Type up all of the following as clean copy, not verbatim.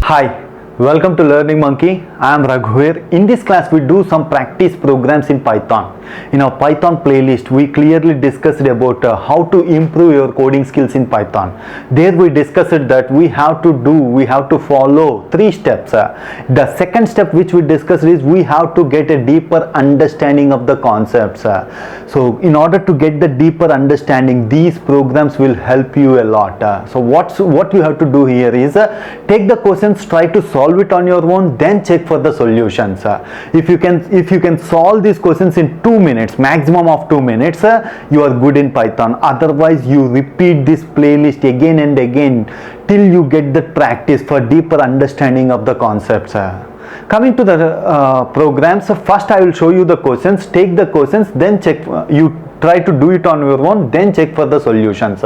Hi, welcome to Learning Monkey. I am Raghuveer. In this class, we do some practice programs in Python. In our Python playlist, we clearly discussed about how to improve your coding skills in Python. There we discussed that we have to follow 3 steps. The second step which we discussed is we have to get a deeper understanding of the concepts. So in order to get the deeper understanding, these programs will help you a lot. So what you have to do here is take the questions, try to solve it on your own, then check for the solutions. If you can solve these questions in 2 minutes, maximum of 2 minutes, you are good in Python. Otherwise, you repeat this playlist again and again till you get the practice for deeper understanding of the concepts. Coming to the programs, first I will show you the questions. Take the questions, then check. You try to do it on your own, then check for the solutions.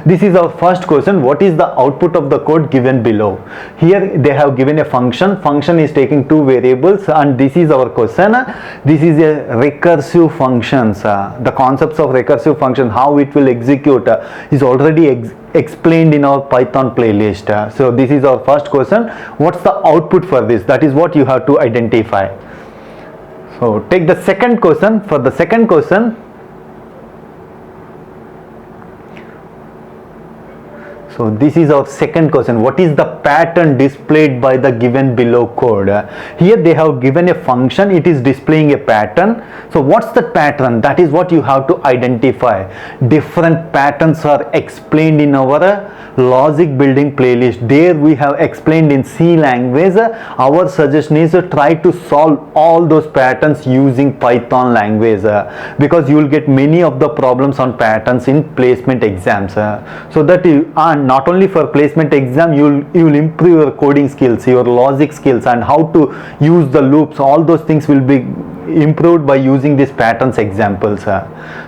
This is our first question. What is the output of the code given below? Here they have given a function. Function is taking 2 variables, and this is our question. This is a recursive functions. The concepts of recursive function, how it will execute, is already explained in our Python playlist. So this is our first question. What's the output for this? That is what you have to identify. So take the second question. For the second question, so this is our second question. What is the pattern displayed by the given below code? Here they have given a function. It is displaying a pattern. So what's the pattern? That is what you have to identify. Different patterns are explained in our logic building playlist. There we have explained in C language. Our suggestion is to try to solve all those patterns using Python language, because you will get many of the problems on patterns in placement exams. So that you not only for placement exam, you will improve your coding skills, your logic skills, and how to use the loops. All those things will be improved by using these patterns examples.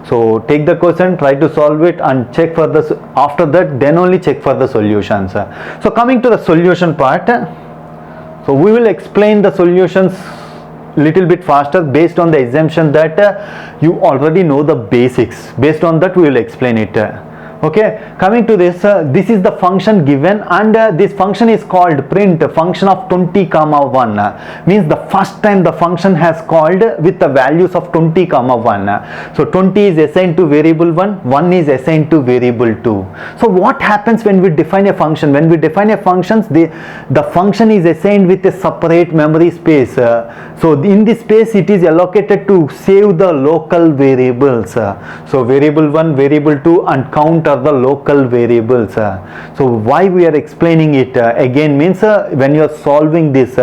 So take the question, try to solve it, and check for the, after that then only check for the solutions. So coming to the solution part, so we will explain the solutions little bit faster based on the assumption that you already know the basics. Based on that we will explain it. Okay, coming to this, this is the function given, and this function is called print function of 20 comma 1. Means the first time the function has called with the values of 20 comma 1. So 20 is assigned to variable 1 is assigned to variable 2. So what happens when we define a function? When we define a function, the function is assigned with a separate memory space. So in this space it is allocated to save the local variables. So variable 1, variable 2, and count are the local variables. So why we are explaining it again means when you are solving this,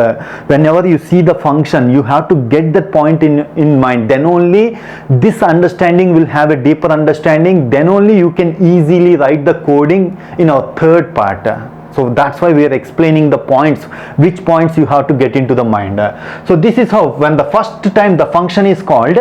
whenever you see the function, you have to get that point in mind. Then only this understanding will have a deeper understanding. Then only you can easily write the coding in our third part. So that's why we are explaining the points, which points you have to get into the mind. So this is how, when the first time the function is called,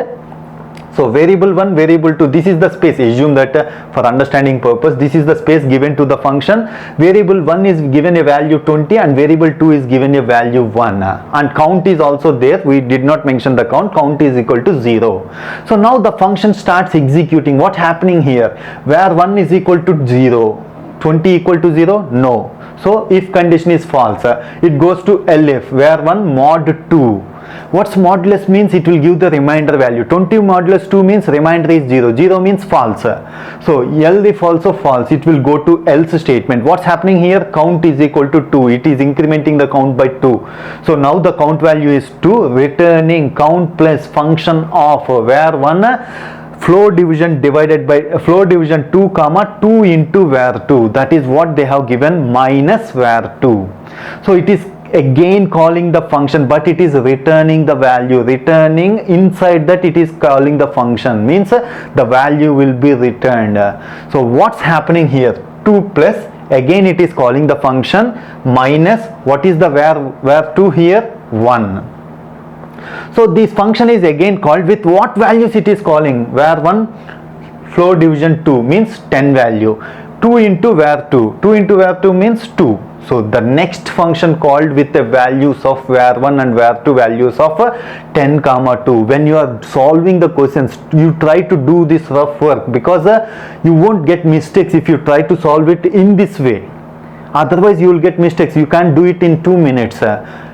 so variable 1, variable 2, this is the space. Assume that for understanding purpose, this is the space given to the function. Variable 1 is given a value 20 and variable 2 is given a value 1. And count is also there. We did not mention the count. Count is equal to 0. So now the function starts executing. What's happening here? Where 1 is equal to 0, 20 equal to 0? No. So if condition is false, it goes to elif, where 1 mod 2. What's modulus means? It will give the remainder value. 20 modulus 2 means remainder is 0. 0 means false. So elif also false. It will go to else statement. What's happening here? Count is equal to 2. It is incrementing the count by 2. So now the count value is 2, returning count plus function of where 1 floor division divided by floor division 2 comma 2 into where 2. That is what they have given, minus where 2. So it is again calling the function, but it is returning the value. Returning inside that, it is calling the function, means the value will be returned. So what's happening here? 2 plus, again it is calling the function, minus what is the where 2 here? 1. So this function is again called with what values it is calling? Where 1 floor division 2 means 10 value. 2 into where 2. 2 into where 2 means 2. So the next function called with the values of where 1 and where 2 values of 10 comma 2. When you are solving the questions, you try to do this rough work, because you won't get mistakes if you try to solve it in this way. otherwise you will get mistakes. You can't do it in 2 minutes.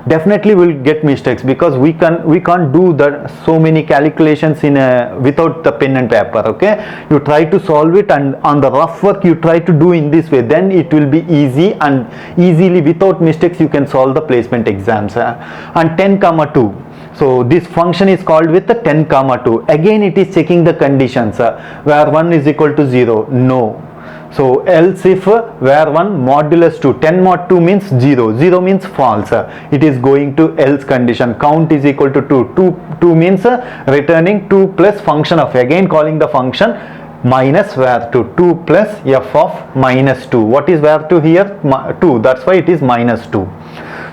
Definitely will get mistakes, because we can't do that so many calculations in without the pen and paper. Okay, you try to solve it, and on the rough work you try to do in this way, then it will be easy, and easily without mistakes you can solve the placement exams. And 10,2, so this function is called with the 10,2. Again it is checking the conditions, where 1 is equal to 0, no. So else if where 1 modulus 2, 10 mod 2 means 0, 0 means false, it is going to else condition. Count is equal to 2 means returning 2 plus function of, again calling the function minus where 2 plus f of minus 2. What is where 2 here? 2, that's why it is minus 2.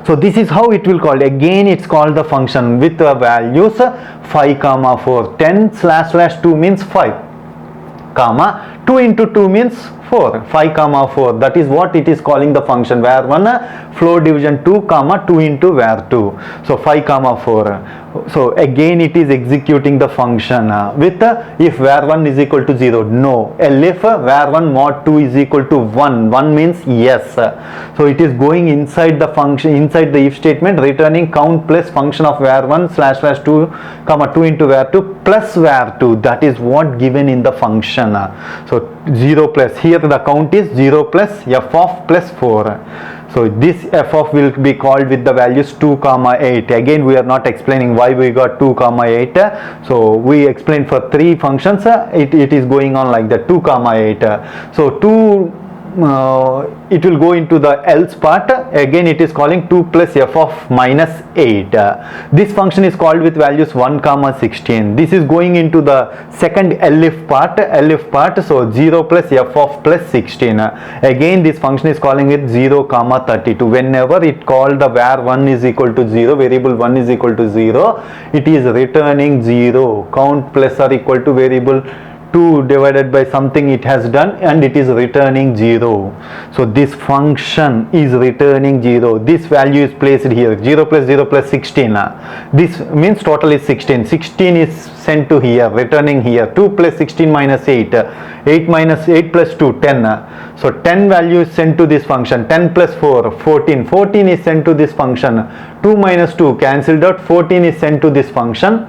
So this is how it will call. Again it's called the function with the values 5, 4. 10/2 means 5, comma 2 into 2 means 4, 5, 4. That is what it is calling the function, where 1 floor division 2, 2 into where 2. So 5, 4. So again it is executing the function with if where 1 is equal to 0, no. Elif where 1 mod 2 is equal to 1, 1 means yes. So it is going inside the function, inside the if statement, returning count plus function of where 1/2, 2 into where 2 plus where 2. That is what given in the function. So 0 plus, here the count is 0 plus f of plus 4. So this f of will be called with the values 2, 8. Again we are not explaining why we got 2, 8. So we explained for 3 functions, it is going on like that, 2, 8. So 2, it will go into the else part. Again it is calling 2 plus f of minus 8. This function is called with values 1, 16. This is going into the second elif part, so 0 plus f of plus 16. Again this function is calling it 0, 32. Whenever it called the where 1 is equal to 0, variable 1 is equal to 0, it is returning 0. Count plus or equal to variable 2 divided by something it has done, and it is returning 0. So this function is returning 0. This value is placed here, 0 plus 0 plus 16. This means total is 16. 16 is sent to here, returning here. 2 plus 16 minus 8. 8 minus 8 plus 2, 10. So 10 value is sent to this function. 10 plus 4, 14. 14 is sent to this function. 2 minus 2 cancelled out. 14 is sent to this function.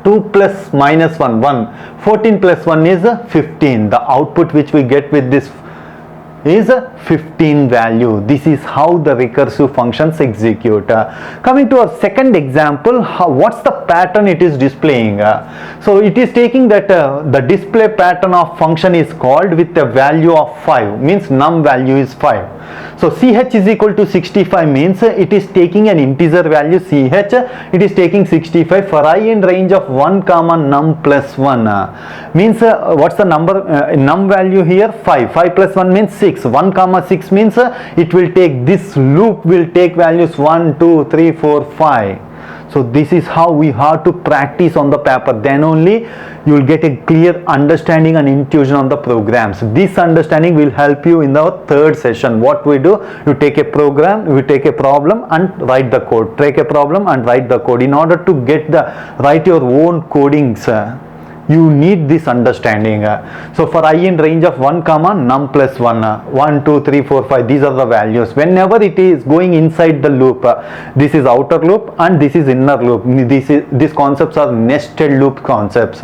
2 plus minus 1, 1. 14 plus 1 is 15. The output which we get with this is 15 value. This is how the recursive functions execute. Coming to our second example, what's the pattern it is displaying? So it is taking that the display pattern of function is called with a value of 5, means num value is 5. So ch is equal to 65 means it is taking an integer value ch, it is taking 65 for I in range of 1, num plus 1. Means what's the number, num value here? 5. 5 plus 1 means 6. 1, 6 means it will take, this loop will take values 1, 2, 3, 4, 5. So this is how we have to practice on the paper. Then only you will get a clear understanding and intuition on the programs. This understanding will help you in the third session. What we do, you take a program, we take a problem and write the code. Take a problem and write the code. In order to write your own codings, you need this understanding. So for I in range of 1, num plus 1, 1, 2, 3, 4, 5, these are the values. Whenever it is going inside the loop, this is outer loop and this is inner loop. These concepts are nested loop concepts.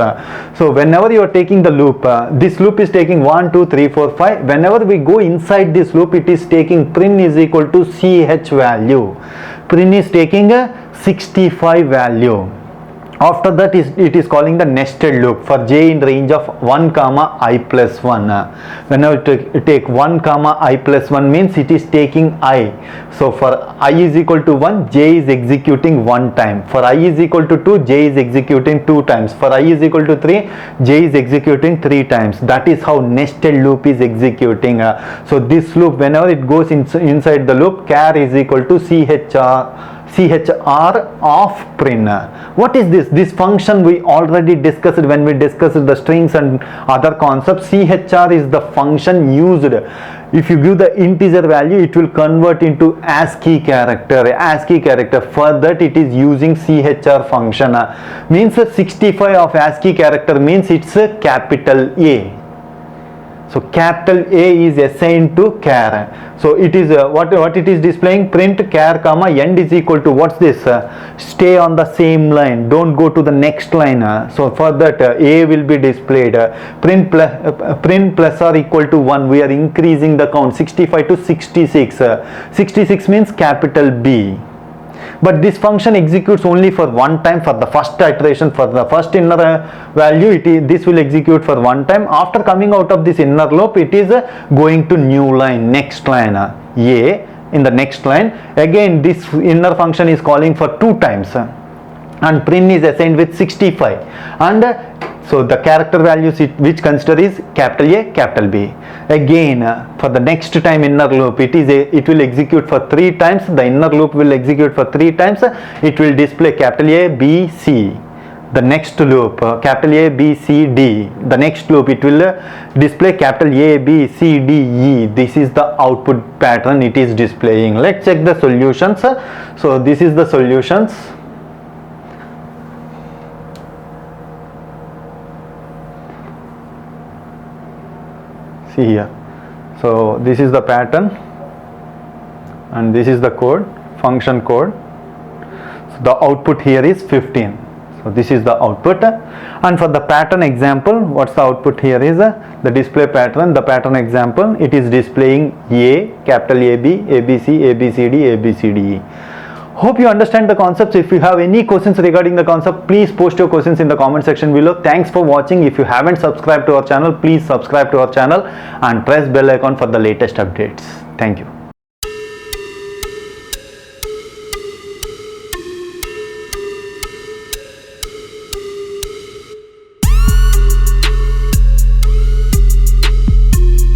So whenever you are taking the loop, this loop is taking 1, 2, 3, 4, 5. Whenever we go inside this loop, it is taking prin is equal to ch value. Prin is taking a 65 value. After that it is calling the nested loop for j in range of 1, I plus 1. Whenever you take 1, I plus 1 means it is taking I. So for I is equal to 1, j is executing 1 time. For I is equal to 2, j is executing 2 times. For I is equal to 3, j is executing 3 times. That is how nested loop is executing. So this loop, whenever it goes inside the loop, char is equal to chr of prin. What is this? This function we already discussed when we discussed the strings and other concepts. Chr is the function used. If you give the integer value, it will convert into ASCII character. For that it is using chr function. Means 65 of ASCII character means it's a capital A. So capital A is assigned to char. So it is what it is displaying, print char comma end is equal to, what's this, stay on the same line, don't go to the next line. So for that A will be displayed, print plus or equal to 1, we are increasing the count 65 to 66. 66 means capital B. But this function executes only for one time for the first iteration, for the first inner value. This will execute for one time. After coming out of this inner loop, it is going to new line, next line, A. In the next line again this inner function is calling for 2 times, and print is assigned with 65, and so the character values which consider is capital A, capital B. Again for the next time inner loop, it will execute for 3 times. The inner loop will execute for 3 times. It will display capital A, B, C. The next loop capital A, B, C, D. The next loop it will display capital A, B, C, D, E. This is the output pattern it is displaying. Let's check the solutions. So this is the solutions. See here. So this is the pattern and this is the code, function code. So the output here is 15. So this is the output, and for the pattern example, what's the output here is the display pattern. The pattern example, it is displaying A, capital AB, ABC, ABCD, ABCDE. Hope you understand the concepts. If you have any questions regarding the concept, please post your questions in the comment section below. Thanks for watching. If you haven't subscribed to our channel, please subscribe to our channel and press bell icon for the latest updates. Thank you.